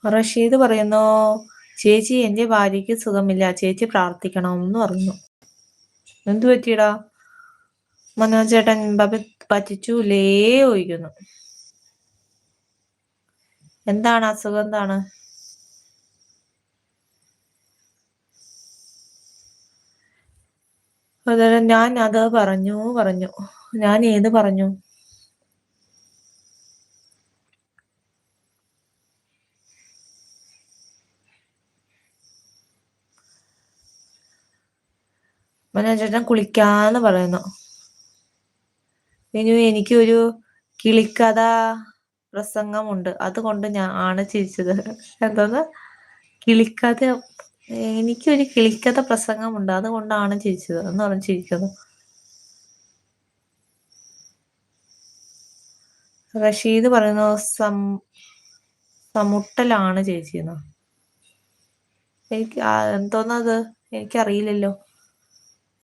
റഷീദ് പറയുന്നു, ചേച്ചി എന്റെ ഭാര്യയ്ക്ക് സുഖമില്ല, ചേച്ചി പ്രാർത്ഥിക്കണം എന്ന് പറഞ്ഞു. എന്തു പറ്റിയടാ? മനോജ് ചേട്ടൻ പറ്റിച്ചൂലേ ചോദിക്കുന്നു. എന്താണ് അസുഖം? എന്താണ്? അതുപോലെ ഞാൻ അത് പറഞ്ഞു. ഞാൻ ഏത് പറഞ്ഞു? മനോജേട്ടൻ കുളിക്കാന്ന് പറയുന്നു. ഇനി എനിക്കൊരു കിളിക്കഥ പ്രസംഗമുണ്ട്, അതുകൊണ്ട് ഞാൻ ആണ് ചിരിച്ചത്. എന്തോന്ന്? കിളിക്കഥ? എനിക്കൊരു കിളിക്കഥ പ്രസംഗമുണ്ട്, അതുകൊണ്ടാണ് ചിരിച്ചത് എന്ന് പറഞ്ഞ് ചിരിക്കുന്നു. റഷീദ് പറയുന്നു, സമുട്ടലാണ് ചേച്ചിന്ന്. എനിക്ക് എന്തോന്നത്? എനിക്കറിയില്ലല്ലോ.